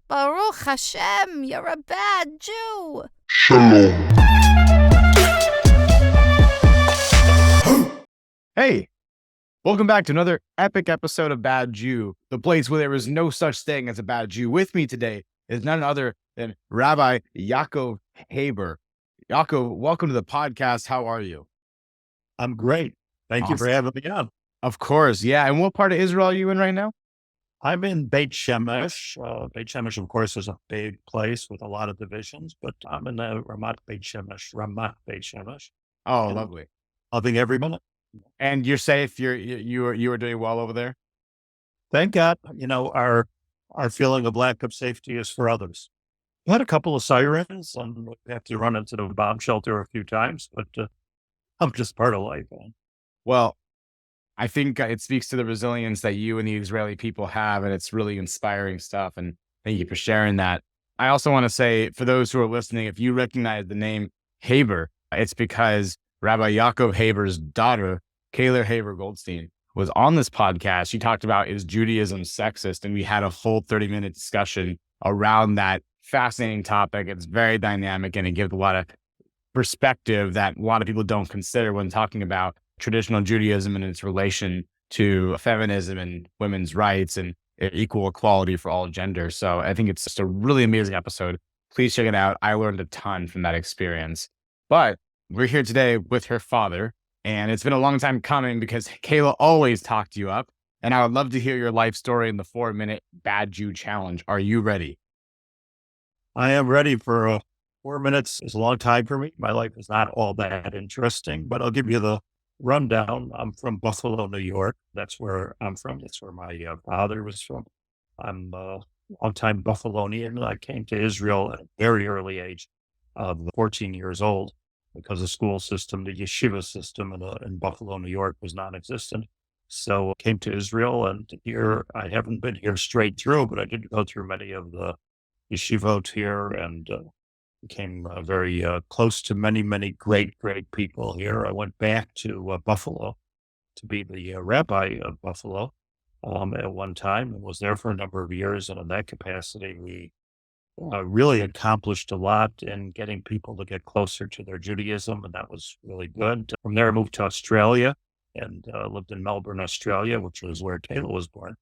Baruch Hashem, you're a bad Jew. Shalom. Hey, welcome back to another epic episode of Bad Jew, the place where there is no such thing as a bad Jew. With me today is none other than Rabbi Yaacov Haber. Yaakov, welcome to the podcast. How are you? I'm great. Thank you for having me on. Of course, yeah. And what part of Israel are you in right now? I'm in Beit Shemesh. Beit Shemesh, of course, is a big place with a lot of divisions, but I'm in Ramat Beit Shemesh. Oh, lovely. Loving every minute. And you're safe. You are doing well over there. Thank God. You know, our feeling of lack of safety is for others. We had a couple of sirens, and we have to run into the bomb shelter a few times, but I'm just part of life, man. Well, I think it speaks to the resilience that you and the Israeli people have, and it's really inspiring stuff. And thank you for sharing that. I also want to say, for those who are listening, if you recognize the name Haber, it's because Rabbi Yaacov Haber's daughter, Kayla Haber Goldstein, was on this podcast. She talked about, is Judaism sexist? And we had a full 30-minute discussion around that fascinating topic. It's very dynamic, and it gives a lot of perspective that a lot of people don't consider when talking about traditional Judaism and its relation to feminism and women's rights and equal equality for all genders. So I think it's just a really amazing episode. Please check it out. I learned a ton from that experience. But we're here today with her father, and it's been a long time coming because Kayla always talked you up. And I would love to hear your life story in the 4-minute Bad Jew Challenge. Are you ready? I am ready for 4 minutes. It's a long time for me. My life is not all that interesting, but I'll give you the rundown. I'm from Buffalo, New York. That's where I'm from. That's where my father was from. I'm a longtime Buffalonian. I came to Israel at a very early age, 14 years old, because the school system, the yeshiva system in Buffalo, New York was non-existent. So I came to Israel, and here, I haven't been here straight through, but I did go through many of the yeshivot here, and became very close to many, many great people here. I went back to Buffalo to be the rabbi of Buffalo at one time, and was there for a number of years. And in that capacity, we really accomplished a lot in getting people to get closer to their Judaism, and that was really good. From there, I moved to Australia and lived in Melbourne, Australia, which was where Kayla was born.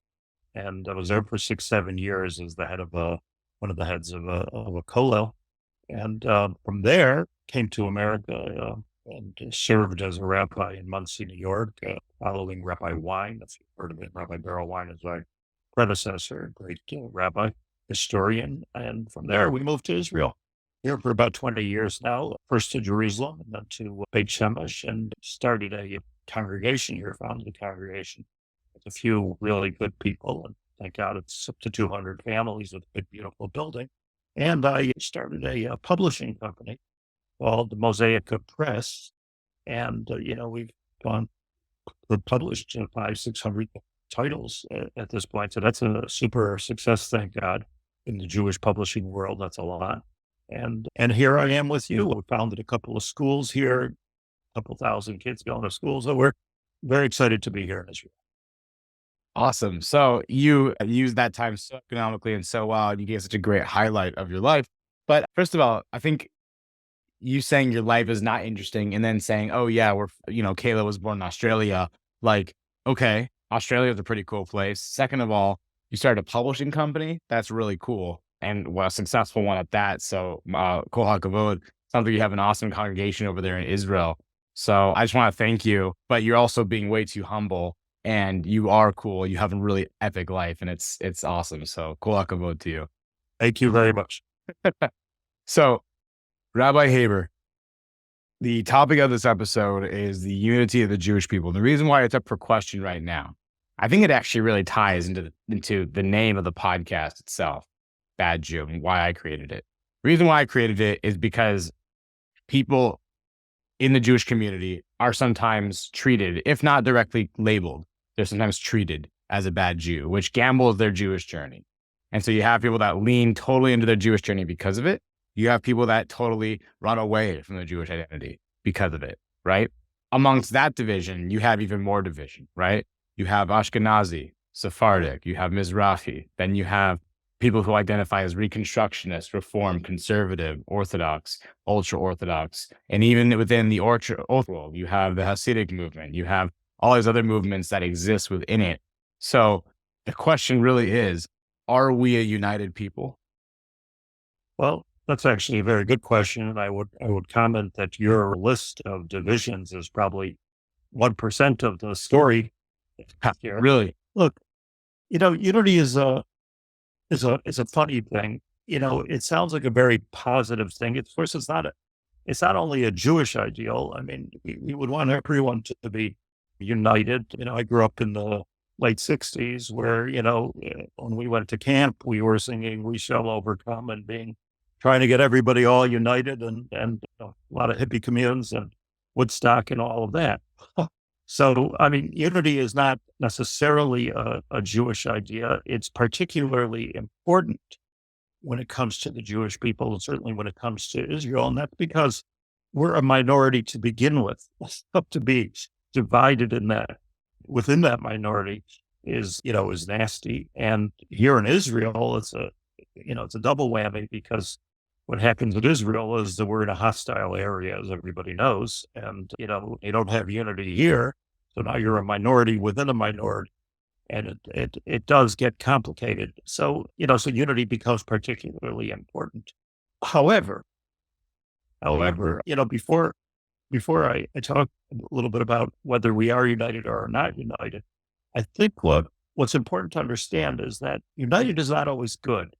And I was there for 6-7 years as the head of one of the heads of a kollel. And from there, came to America and served as a rabbi in Muncie, New York, following Rabbi Wein. If you've heard of it, Rabbi Beryl Wein is my predecessor, great rabbi, historian. And from there, we moved to Israel. Here for about 20 years now, first to Jerusalem and then to Beit Shemesh, and started a congregation here, founded a congregation with a few really good people. And thank God it's up to 200 families with a big, beautiful building. And I started a publishing company called the Mosaic Press. And, we've published 500-600 titles at this point. So that's a super success, thank God, in the Jewish publishing world. That's a lot. And here I am with you. We founded a couple of schools here, a couple thousand kids going to school. So we're very excited to be here in Israel. Awesome. So you used that time so economically and so well, and you gave such a great highlight of your life. But first of all, I think you saying your life is not interesting and then saying, oh yeah, Kayla was born in Australia. Like, okay, Australia is a pretty cool place. Second of all, you started a publishing company. That's really cool. And a successful one at that. So, Kol HaKavod, sounds like you have an awesome congregation over there in Israel. So I just want to thank you, but you're also being way too humble. And you are cool. You have a really epic life, and it's awesome. So, Kol HaKavod to you. Thank you very much. So, Rabbi Haber, the topic of this episode is the unity of the Jewish people. The reason why it's up for question right now, I think it actually really ties into the name of the podcast itself, Bad Jew, and why I created it. The reason why I created it is because people in the Jewish community are sometimes treated, if not directly labeled, they're sometimes treated as a bad Jew, which gambles their Jewish journey. And so you have people that lean totally into their Jewish journey because of it. You have people that totally run away from the Jewish identity because of it, right? Amongst that division, you have even more division, right? You have Ashkenazi, Sephardic, you have Mizrahi, then you have people who identify as Reconstructionist, Reform, Conservative, Orthodox, Ultra-Orthodox, and even within the Ultra world, you have the Hasidic movement, you have all these other movements that exist within it. So the question really is, are we a united people? Well, that's actually a very good question. And I would comment that your list of divisions is probably 1% of the story here. Really? Look, unity is a funny thing. It sounds like a very positive thing. Of course, it's not only a Jewish ideal. I mean, we would want everyone to be united. I grew up in the late 60s where, when we went to camp, we were singing "We Shall Overcome" and trying to get everybody all united and a lot of hippie communes and Woodstock and all of that. So, I mean, unity is not necessarily a Jewish idea. It's particularly important when it comes to the Jewish people, and certainly when it comes to Israel. And that's because we're a minority to begin with. To be divided within that minority is nasty. And here in Israel, it's a double whammy, because what happens in Israel is that we're in a hostile area, as everybody knows, and you don't have unity here, so now you're a minority within a minority, and it does get complicated. So so unity becomes particularly important. However, before I talk a little bit about whether we are united or are not united, I think what's important to understand is that united is not always good.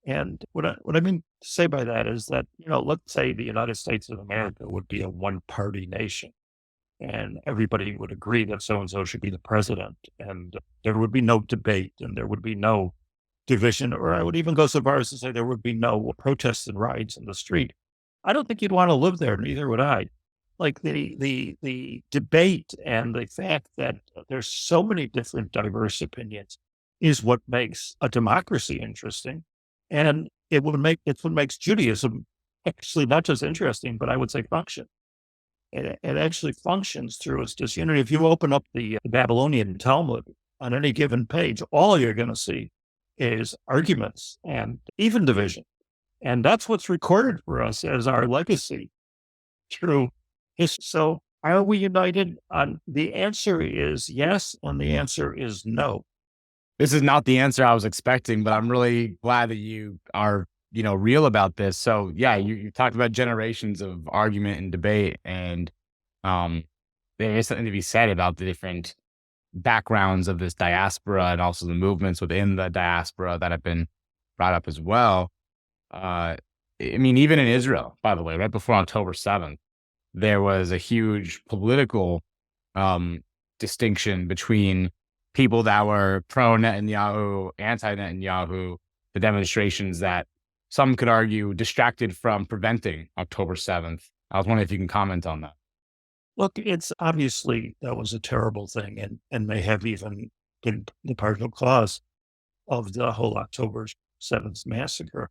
And what I mean to say by that is that, let's say the United States of America would be a one-party nation, and everybody would agree that so-and-so should be the president, and there would be no debate, and there would be no division, or I would even go so far as to say there would be no protests and riots in the street. I don't think you'd want to live there, neither would I. Like the debate and the fact that there's so many different diverse opinions is what makes a democracy interesting. And it's what makes Judaism actually not just interesting, but I would say function. It actually functions through its disunity. If you open up the Babylonian Talmud on any given page, all you're going to see is arguments and even division. And that's what's recorded for us as our legacy through history. So are we united? The answer is yes, and the answer is no. This is not the answer I was expecting, but I'm really glad that you are, real about this. So yeah, you talked about generations of argument and debate, and there is something to be said about the different backgrounds of this diaspora and also the movements within the diaspora that have been brought up as well. I mean, even in Israel, by the way, right before October 7th, there was a huge political distinction between people that were pro-Netanyahu, anti-Netanyahu, the demonstrations that some could argue distracted from preventing October 7th. I was wondering if you can comment on that. Look, it's obviously that was a terrible thing, and may have even been the partial cause of the whole October 7th massacre.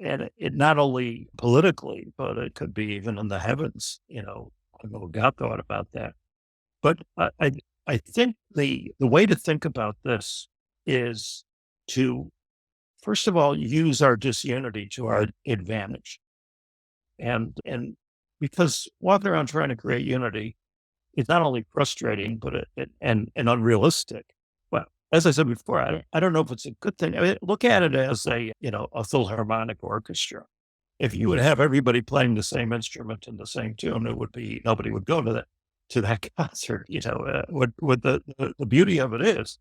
And it not only politically, but it could be even in the heavens. I don't know what God thought about that. But I think the way to think about this is to, first of all, use our disunity to our advantage. And because walking around trying to create unity is not only frustrating, but and unrealistic. Well, as I said before, I don't know if it's a good thing. I mean, look at it as a philharmonic orchestra. If you would have everybody playing the same instrument in the same tune, nobody would go to that concert. What the beauty of it is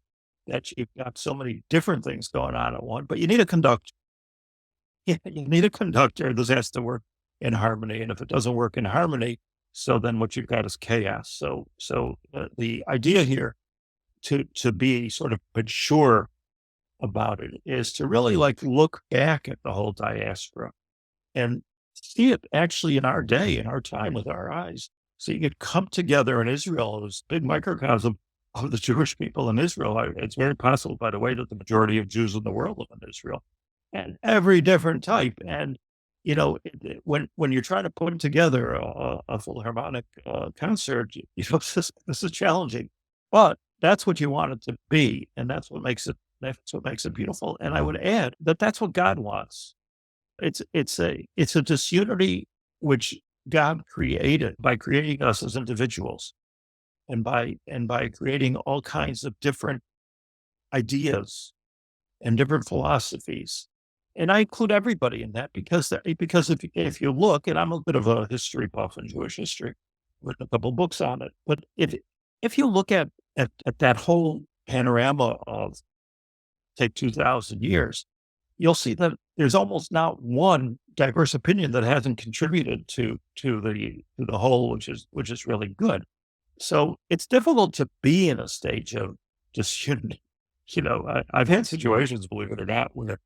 that you've got so many different things going on at once, but you need a conductor. Yeah, you need a conductor. This has to work in harmony, and if it doesn't work in harmony, so then what you've got is chaos. So the idea here to be sort of mature about it is to really look back at the whole diaspora and see it actually in our day, in our time, with our eyes. So you could come together in Israel. It was a big microcosm of the Jewish people in Israel. It's very possible, by the way, that the majority of Jews in the world live in Israel, and every different type. And when you're trying to put together a philharmonic concert, this is challenging, but that's what you want it to be, and that's what makes it That's what makes it beautiful. And I would add that that's what God wants. It's a disunity which God created by creating us as individuals and by creating all kinds of different ideas and different philosophies. And I include everybody in that because if you look, and I'm a bit of a history buff in Jewish history, with a couple books on it, but if you look at that whole panorama of take 2,000 years, you'll see that there's almost not one diverse opinion that hasn't contributed to the whole, which is really good. So it's difficult to be in a stage of disunity. I've had situations, believe it or not, where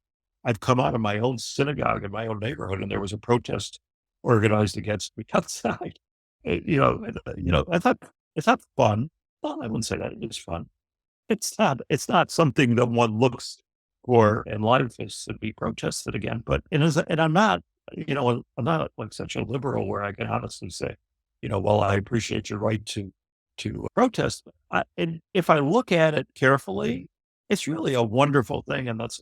I've come out of my own synagogue in my own neighborhood, and there was a protest organized against me outside. I thought it's not fun. Well, I wouldn't say that it is fun. It's not. It's not something that one looks for in life is to be protested again. But and I'm not. I'm not like such a liberal where I can honestly say, well, I appreciate your right to protest. And if I look at it carefully, it's really a wonderful thing, and that's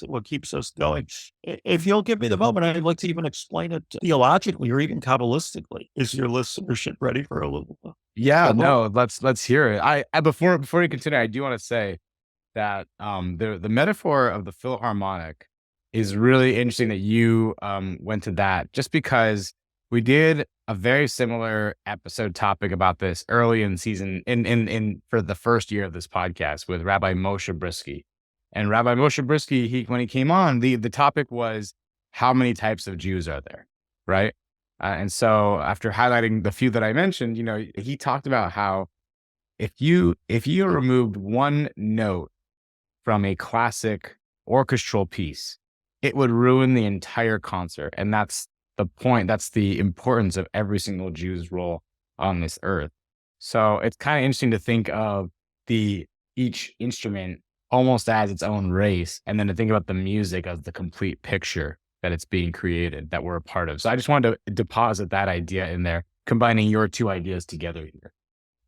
what keeps us going. If you'll give me the moment, I'd like to even explain it theologically or even kabbalistically. Is your listenership ready for a little? Yeah, no, let's hear it. I before you continue, I do want to say that the metaphor of the Philharmonic is really interesting that you went to that, just because we did a very similar episode topic about this early in season in for the first year of this podcast with Rabbi Moshe Brisky. And Rabbi Moshe Brisky, when he came on, the topic was how many types of Jews are there, right? And so after highlighting the few that I mentioned, he talked about how if you removed one note from a classic orchestral piece, it would ruin the entire concert. And that's the point. That's the importance of every single Jew's role on this earth. So it's kind of interesting to think of each instrument almost as its own race, and then to think about the music as the complete picture that it's being created, that we're a part of. So I just wanted to deposit that idea in there, combining your two ideas together here.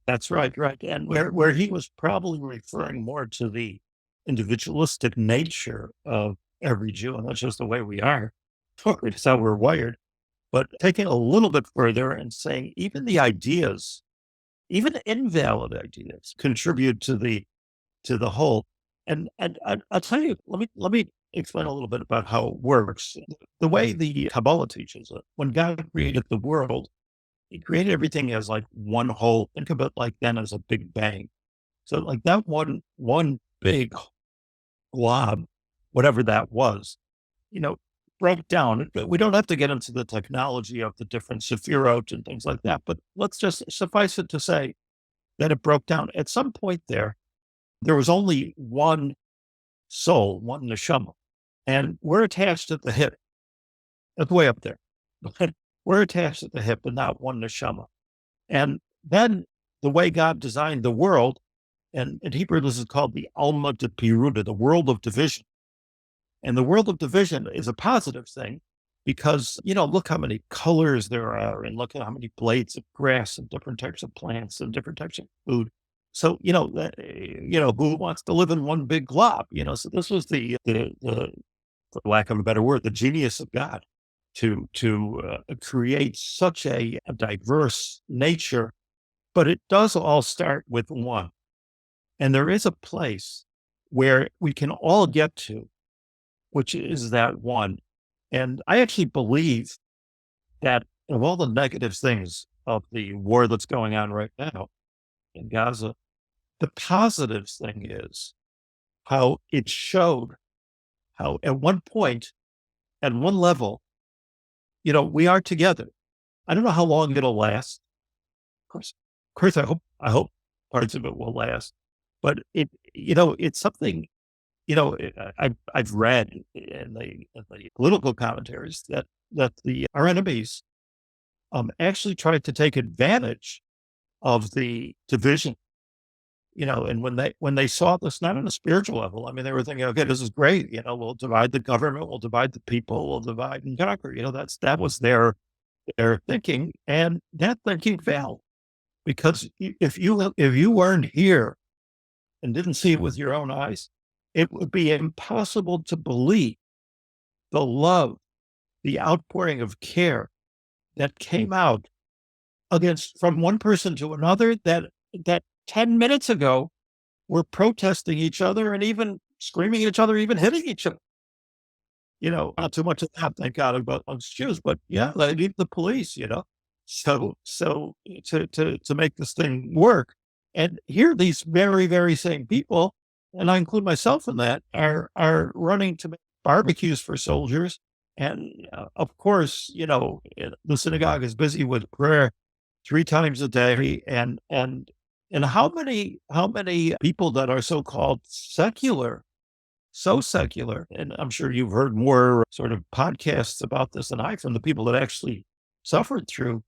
That's right. And where he was probably referring more to the individualistic nature of every Jew, and that's just the way we are. It's how we're wired. But taking a little bit further and saying even the ideas, even invalid ideas, contribute to the whole. And I'll tell you, let me explain a little bit about how it works. The way the Kabbalah teaches it, when God created the world, he created everything as like one whole. Think of it like then as a big bang. So like that one big glob, whatever that was, broke down. We don't have to get into the technology of the different sephirot and things like that, but let's just suffice it to say that it broke down. At some point there was only one soul, one neshama, and we're attached at the hip. That's way up there. But we're attached at the hip and not one neshama. And then the way God designed the world, and in Hebrew this is called the Alma de Piruda, the world of division. And the world of division is a positive thing because, look how many colors there are, and look at how many blades of grass and different types of plants and different types of food. So, who wants to live in one big glob? So this was the for lack of a better word, the genius of God to create such a diverse nature. But it does all start with one. And there is a place where we can all get to, which is that one. And I actually believe that of all the negative things of the war that's going on right now in Gaza, the positive thing is how it showed how at one point, at one level, we are together. I don't know how long it'll last. Of course, I hope parts of it will last. But it's something, I've read in the political commentaries that our enemies actually tried to take advantage of the division. And when they saw this, not on a spiritual level, I mean, they were thinking, okay, this is great. We'll divide the government, we'll divide the people, we'll divide and conquer. That was their thinking, and that thinking failed because if you weren't here and didn't see it with your own eyes, it would be impossible to believe the love, the outpouring of care that came out from one person to another that 10 minutes ago were protesting each other and even screaming at each other, even hitting each other. Not too much of that, thank God, about amongst Jews, but yeah, they need the police, So to make this thing work. And here these very, very same people, and I include myself in that, are running to make barbecues for soldiers. And of course, the synagogue is busy with prayer 3 times a day. And how many people that are so-called secular, so secular, and I'm sure you've heard more sort of podcasts about this than I, from the people that actually suffered through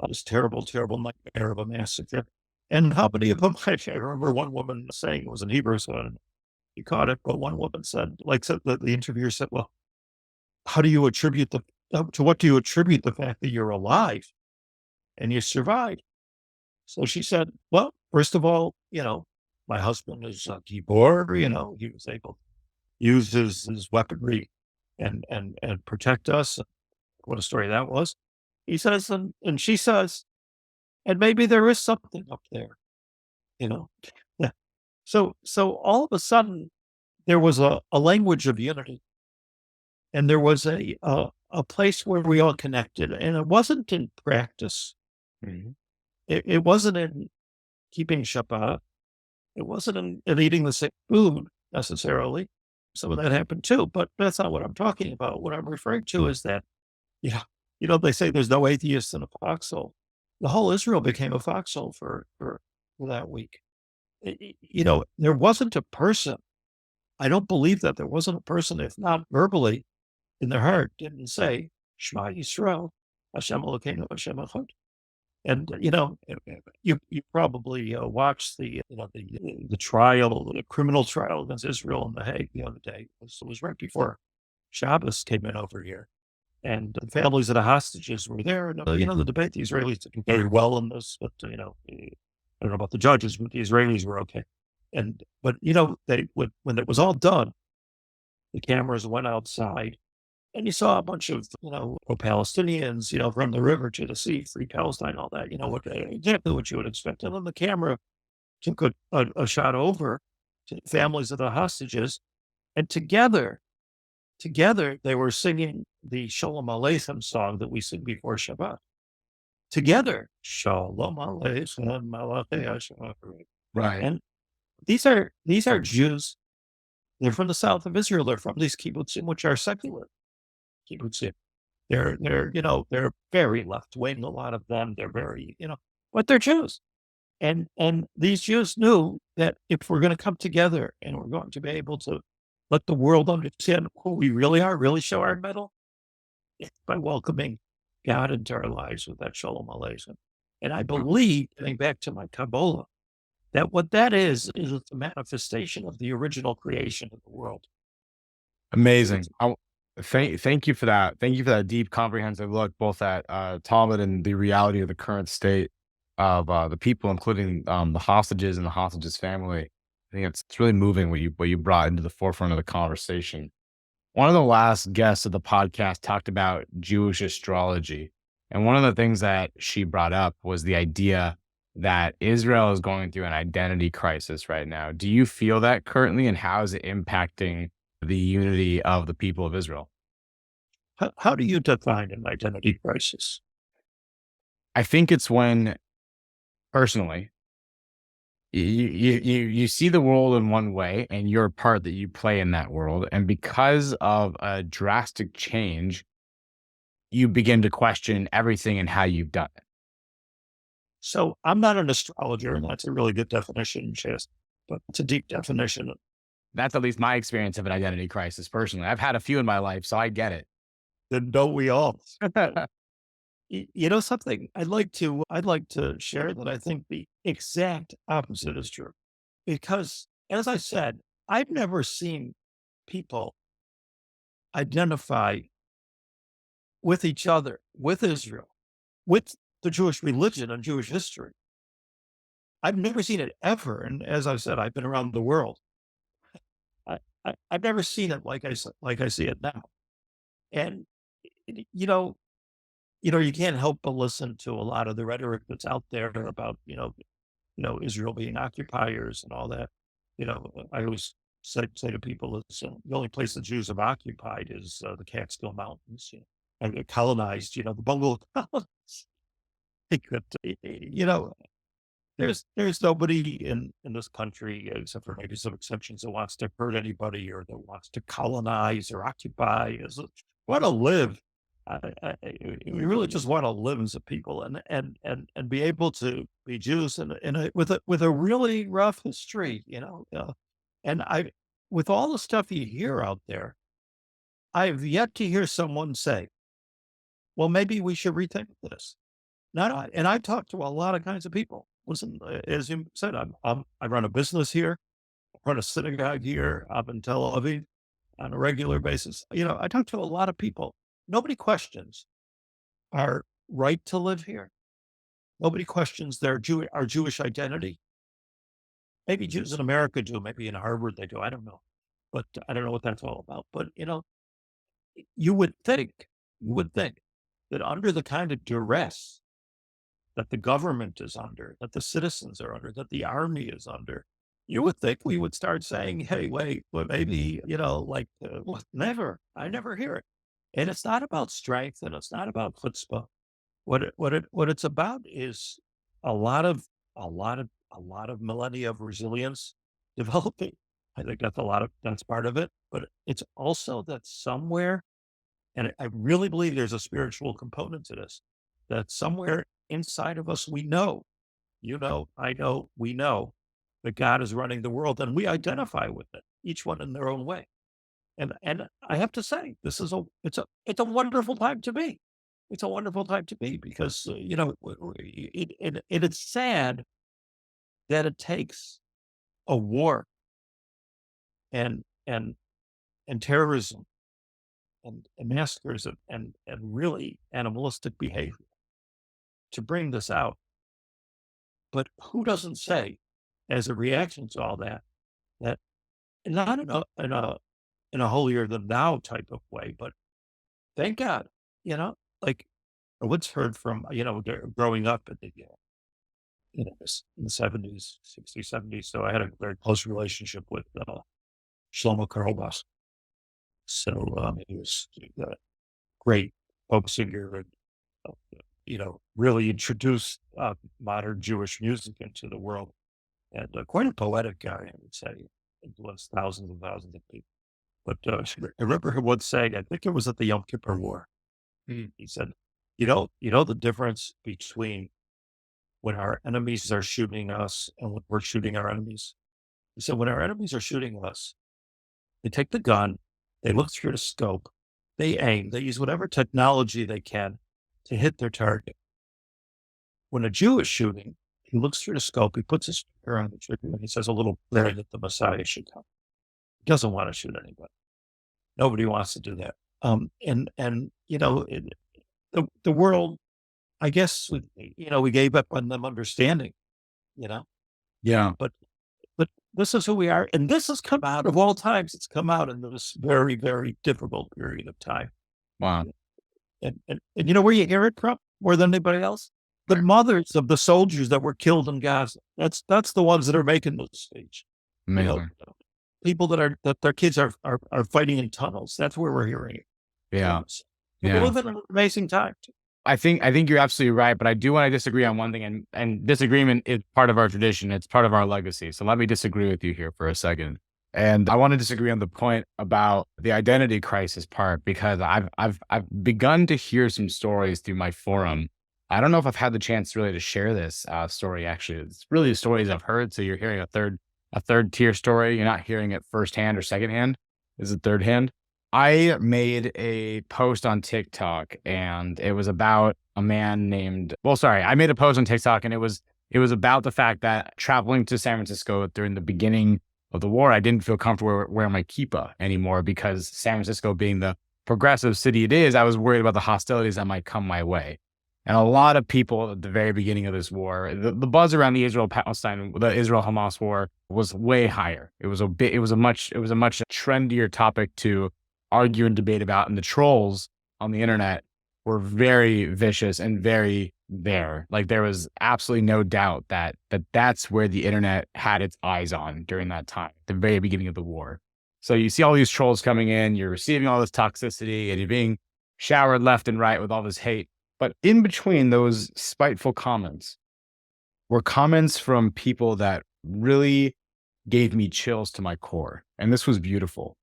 this terrible, terrible nightmare of a massacre. And how many of them, I remember one woman saying, it was in Hebrew, so you caught it, but one woman said, the interviewer said, well, how do you attribute to what do you attribute the fact that you're alive and you survived? So she said, well, first of all, my husband is a Gibor, he was able to use his weaponry and protect us. What a story that was. He says, and she says, and maybe there is something up there, Yeah. So all of a sudden there was a language of unity, and there was a place where we all connected, and it wasn't in practice. Mm-hmm. It wasn't in keeping Shabbat. It wasn't in eating the same food necessarily. Some of that happened too, but that's not what I'm talking about. What I'm referring to is that, they say there's no atheist in a foxhole. The whole Israel became a foxhole for that week. There wasn't a person. I don't believe that there wasn't a person, if not verbally, in their heart, didn't say, Shema Yisrael, Hashem Elokeinu, Hashem Echad. And, you probably watched the trial, the criminal trial against Israel in The Hague the other day. It was right before Shabbos came in over here. And the families of the hostages were there. And, the debate, the Israelis did very well in this, but, I don't know about the judges, but the Israelis were okay. But when it was all done, the cameras went outside, and you saw a bunch of, pro-Palestinians, from the river to the sea, free Palestine, all that, exactly what you would expect. And then the camera took a shot over to the families of the hostages, and together they were singing the Shalom Aleichem song that we sing before Shabbat. Together, Shalom Aleichem Malachei Hashem. Right. And these are Jews. They're from the south of Israel. They're from these kibbutzim, which are secular kibbutzim. They're very left wing. A lot of them. They're very, but they're Jews. And these Jews knew that if we're going to come together and we're going to be able to let the world understand who we really are, really show our mettle, it's by welcoming God into our lives with that Shalom Aleichem. And I believe, getting back to my Kabbalah, that what that is a manifestation of the original creation of the world. Amazing. Thank you for that. Thank you for that deep, comprehensive look, both at Talmud and the reality of the current state of the people, including the hostages and the hostages' family. I think it's really moving what you brought into the forefront of the conversation. One of the last guests of the podcast talked about Jewish astrology, and one of the things that she brought up was the idea that Israel is going through an identity crisis right now. Do you feel that currently, and how is it impacting the unity of the people of Israel? How do you define an identity crisis? I think it's when, personally, you see the world in one way, and you're a part that you play in that world. And because of a drastic change, you begin to question everything and how you've done it. So I'm not an astrologer, and that's a really good definition, Chaz, but it's a deep definition. That's at least my experience of an identity crisis personally. I've had a few in my life, so I get it. Then don't we all? Something I'd like to share that I think the exact opposite is true. Because, as I said, I've never seen people identify with each other, with Israel, with the Jewish religion and Jewish history. I've never seen it ever. And as I said, I've been around the world. I've never seen it like I see it now. And you know, you can't help but listen to a lot of the rhetoric that's out there about Israel being occupiers and all that. I always say to people, it's the only place the Jews have occupied is the Catskill Mountains, and they colonized, the Mongol colonists. They could, there's nobody in this country, except for maybe some exceptions, that wants to hurt anybody or that wants to colonize or occupy. Want to live. We really just want to live as a people and be able to be Jews with a really rough history, and with all the stuff you hear out there, I've yet to hear someone say, well, maybe we should rethink this. And I've talked to a lot of kinds of people. Listen, as you said, I run a business here, I run a synagogue here. I'm in Tel Aviv on a regular basis. I talk to a lot of people. Nobody questions our right to live here. Nobody questions our Jewish identity. Maybe Jews in America do. Maybe in Harvard they do. I don't know. But I don't know what that's all about. But, you would think that under the kind of duress that the government is under, that the citizens are under, that the army is under, you would think we would start saying, hey, wait, well, maybe, never. I never hear it. And it's not about strength and it's not about chutzpah. What it's about is a lot of millennia of resilience developing. I think that's part of it, but it's also that somewhere, and I really believe there's a spiritual component to this, that somewhere inside of us, we know, I know, we know that God is running the world and we identify with it, each one in their own way. And I have to say, it's a wonderful time to be. It's a wonderful time to be because, it's sad that it takes a war and terrorism and massacres and really animalistic behavior to bring this out. But who doesn't say, as a reaction to all that not in a holier than thou type of way, but thank God, like I once heard from, growing up in the 70s, 60s, 70s. So I had a very close relationship with Shlomo Karlbas. So he was a great folk singer and, really introduced modern Jewish music into the world. And quite a poetic guy, I would say, influenced thousands and thousands of people. But I remember him once saying, I think it was at the Yom Kippur War. He said, you know the difference between when our enemies are shooting us and when we're shooting our enemies? He said, when our enemies are shooting us, they take the gun, they look through the scope, they aim, they use whatever technology they can to hit their target. When a Jew is shooting, he looks through the scope, he puts his finger on the trigger, and he says a little prayer that the Messiah should come. He doesn't want to shoot anybody. Nobody wants to do that. The world, I guess, we gave up on them understanding, Yeah. But this is who we are. And this has come out of all times. It's come out in this very, very difficult period of time. Wow. And where you hear it from more than anybody else? The mothers of the soldiers that were killed in Gaza. That's the ones that are making the speech. Amazing. People that their kids are fighting in tunnels. That's where we're hearing it. Yeah. We live in an amazing time. I think you're absolutely right, but I do want to disagree on one thing, and disagreement is part of our tradition. It's part of our legacy. So let me disagree with you here for a second. And I want to disagree on the point about the identity crisis part, because I've begun to hear some stories through my forum. I don't know if I've had the chance really to share this story. Actually, it's really the stories I've heard. So you're hearing a third tier story. You're not hearing it firsthand or secondhand. This is third hand. I made a post on TikTok and it was about a man named, I made a post on TikTok and it was about the fact that traveling to San Francisco during the beginning of the war, I didn't feel comfortable wearing my kippah anymore because San Francisco being the progressive city it is, I was worried about the hostilities that might come my way. And a lot of people at the very beginning of this war, the buzz around the Israel-Hamas war was way higher. It was a much trendier topic to argue and debate about. And the trolls on the internet were very vicious and very there. Like there was absolutely no doubt that that's where the internet had its eyes on during that time, the very beginning of the war. So you see all these trolls coming in, you're receiving all this toxicity, and you're being showered left and right with all this hate. But in between those spiteful comments were comments from people that really gave me chills to my core. And this was beautiful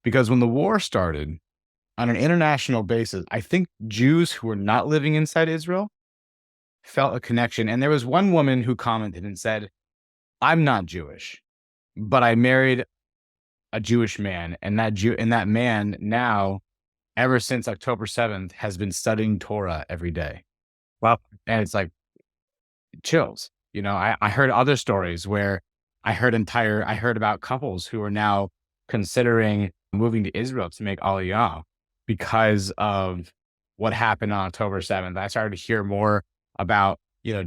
because when the war started on an international basis, I think Jews who were not living inside Israel felt a connection. And there was one woman who commented and said, "I'm not Jewish, but I married a Jewish man. And that man now, ever since October 7th, has been studying Torah every day." Wow. And it's like chills. You know, I heard other stories where I heard about couples who are now considering moving to Israel to make Aliyah because of what happened on October 7th. I started to hear more about,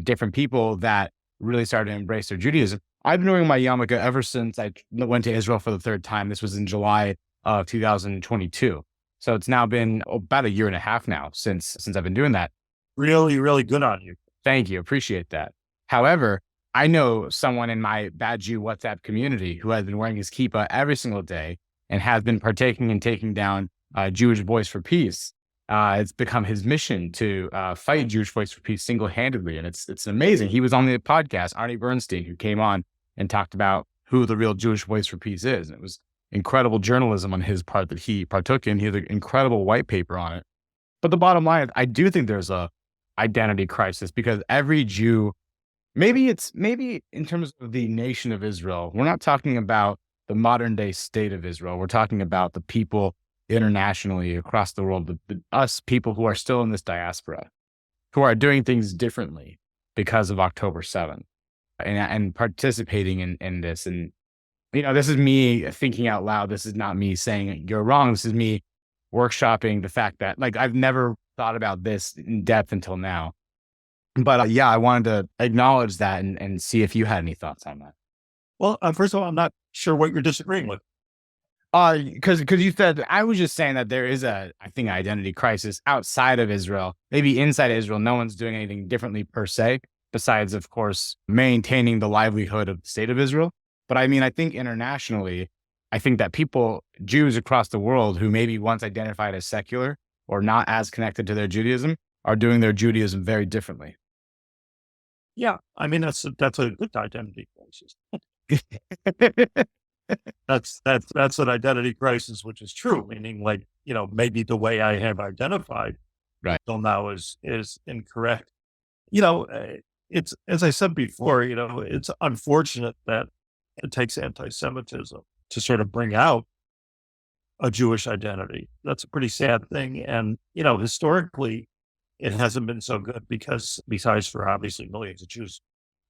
different people that really started to embrace their Judaism. I've been doing my yarmulke ever since I went to Israel for the third time. This was in July of 2022. So it's now been about a year and a half now since I've been doing that. Really, really good on you. Thank you. Appreciate that. However, I know someone in my Bad Jew WhatsApp community who has been wearing his kippah every single day and has been partaking and taking down Jewish Voice for Peace. It's become his mission to fight Jewish Voice for Peace single-handedly. And it's amazing. He was on the podcast, Arnie Bernstein, who came on and talked about who the real Jewish Voice for Peace is. And it was incredible journalism on his part that he partook in. He had an incredible white paper on it. But the bottom line is, I do think there's a identity crisis because every Jew, maybe in terms of the nation of Israel, we're not talking about the modern day state of Israel. We're talking about the people internationally across the world, us people who are still in this diaspora, who are doing things differently because of October 7th and participating in this. And, this is me thinking out loud. This is not me saying you're wrong. This is me workshopping the fact that I've never thought about this in depth until now. But I wanted to acknowledge that and see if you had any thoughts on that. Well, first of all, I'm not sure what you're disagreeing with. Because you said, I was just saying that there is I think, identity crisis outside of Israel. Maybe inside Israel, no one's doing anything differently per se, besides, of course, maintaining the livelihood of the state of Israel. But I mean, I think internationally, I think that Jews across the world who maybe once identified as secular or not as connected to their Judaism are doing their Judaism very differently. Yeah. I mean, that's a good identity crisis. That's an identity crisis, which is true, meaning maybe the way I have identified right till now is incorrect. It's, as I said before, it's unfortunate that it takes anti-Semitism to sort of bring out a Jewish identity. That's a pretty sad thing. And, historically, it hasn't been so good because besides for obviously millions of Jews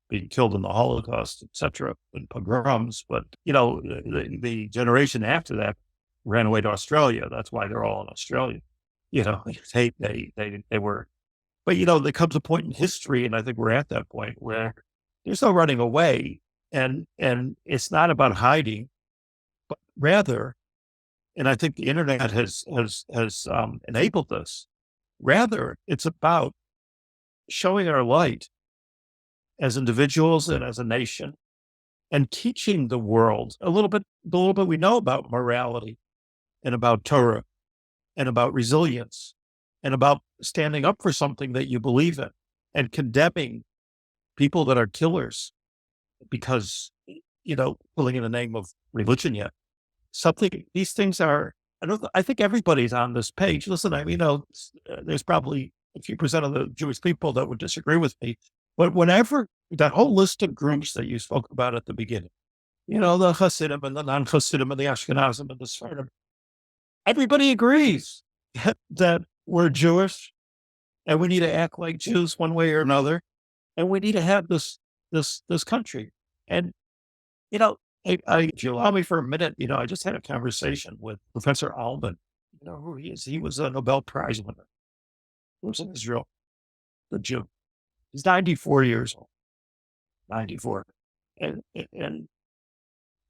being killed in the Holocaust, et cetera, and pogroms, but, the generation after that ran away to Australia. That's why they're all in Australia. They were, but, there comes a point in history, and I think we're at that point where there's no running away. And it's not about hiding, but rather, and I think the internet has enabled this. Rather, it's about showing our light as individuals and as a nation, and teaching the world a little bit we know about morality, and about Torah, and about resilience, and about standing up for something that you believe in, and condemning people that are killers because, pulling in the name of religion yet. These things are, I think everybody's on this page. Listen, there's probably a few percent of the Jewish people that would disagree with me, but whenever that whole list of groups that you spoke about at the beginning, the Hasidim and the non-Hasidim and the Ashkenazim and the Sephardim, everybody agrees that we're Jewish and we need to act like Jews one way or another. And we need to have this country. And, if you allow me for a minute, I just had a conversation with Professor Alban. Who he is. He was a Nobel Prize winner. He was in Israel. the Jew. He's 94 years old. 94. And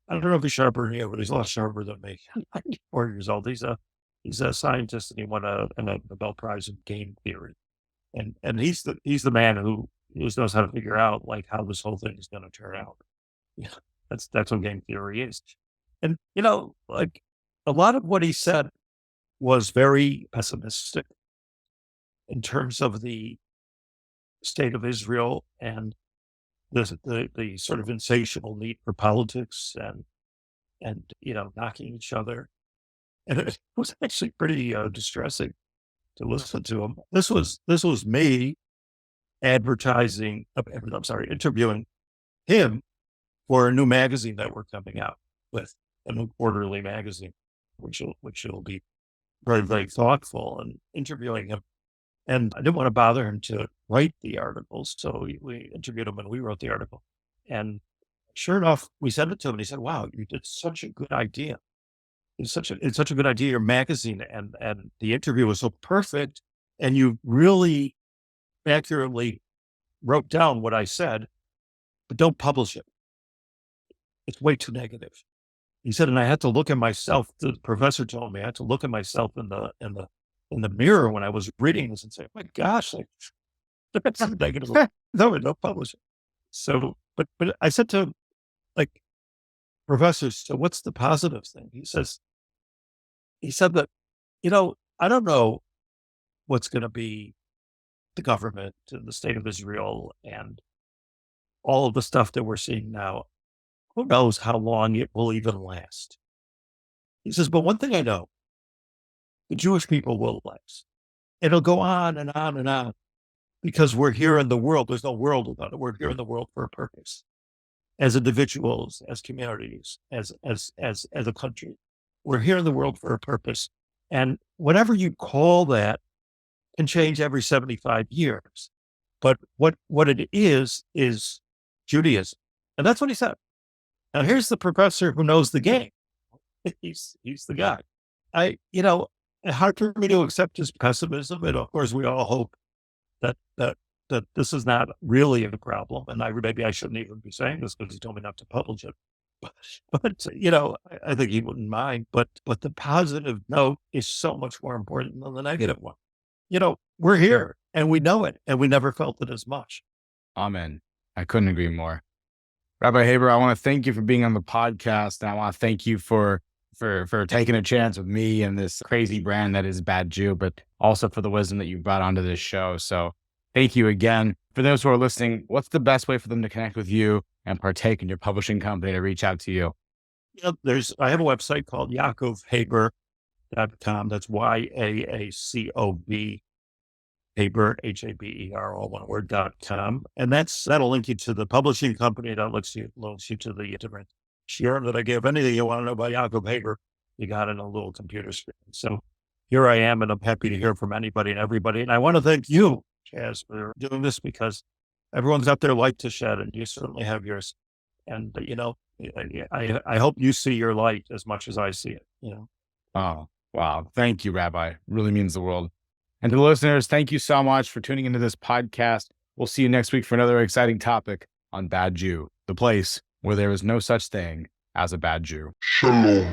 I don't know if he's sharper than you, but he's a lot sharper than me. 94 years old. He's a scientist, and he won a Nobel Prize in game theory. And he's the man who knows how to figure out like how this whole thing is going to turn out. Yeah, that's what game theory is. And like a lot of what he said was very pessimistic in terms of the state of Israel and the sort of insatiable need for politics and knocking each other. And it was actually pretty distressing to listen to him. This was me interviewing him for a new magazine that we're coming out with, a new quarterly magazine, which will be very, very thoughtful, and interviewing him. And I didn't want to bother him to write the articles, so we interviewed him and we wrote the article. And sure enough, we sent it to him, and he said, "Wow, you did such a good idea. It's such a good idea, your magazine, and the interview was so perfect, and you really accurately wrote down what I said, but don't publish it. It's way too negative." He said, and I had to look at myself. The professor told me I had to look at myself in the mirror when I was reading this and say, "Oh my gosh, like that's negative." No, don't publish it. So, but I said to him, like, "Professor, so what's the positive thing?" He said that, I don't know what's going to be the government and the state of Israel and all of the stuff that we're seeing now. Who knows how long it will even last? He says, but one thing I know, the Jewish people will last. It'll go on and on and on because we're here in the world. There's no world without it. We're here in the world for a purpose. As individuals, as communities, as a country. We're here in the world for a purpose. And whatever you call that can change every 75 years. But what it is Judaism. And that's what he said. Now here's the professor who knows the game. He's the guy. Hard for me to accept his pessimism. And of course we all hope that this is not really a problem. And maybe I shouldn't even be saying this because he told me not to publish it. But I think he wouldn't mind. But the positive note is so much more important than the negative one. We're here and we know it, and we never felt it as much. Amen. I couldn't agree more. Rabbi Haber, I want to thank you for being on the podcast. And I want to thank you for taking a chance with me and this crazy brand that is Bad Jew, but also for the wisdom that you brought onto this show. So thank you again. For those who are listening, what's the best way for them to connect with you and partake in your publishing company, to reach out to you? I have a website called YaakovHaber.com. That's YAACOV Haber, Haber, all one word, .com. And that'll link you to the publishing company. That links you to the different share that I give. Anything you want to know about Yaakov Haber, you got it on a little computer screen. So here I am, and I'm happy to hear from anybody and everybody. And I want to thank you, Chaz, for doing this, because everyone's got their light to shed, and you certainly have yours. And, I hope you see your light as much as I see it, Oh, wow. Thank you, Rabbi. Really means the world. And to the listeners, thank you so much for tuning into this podcast. We'll see you next week for another exciting topic on Bad Jew, the place where there is no such thing as a bad Jew. Shalom.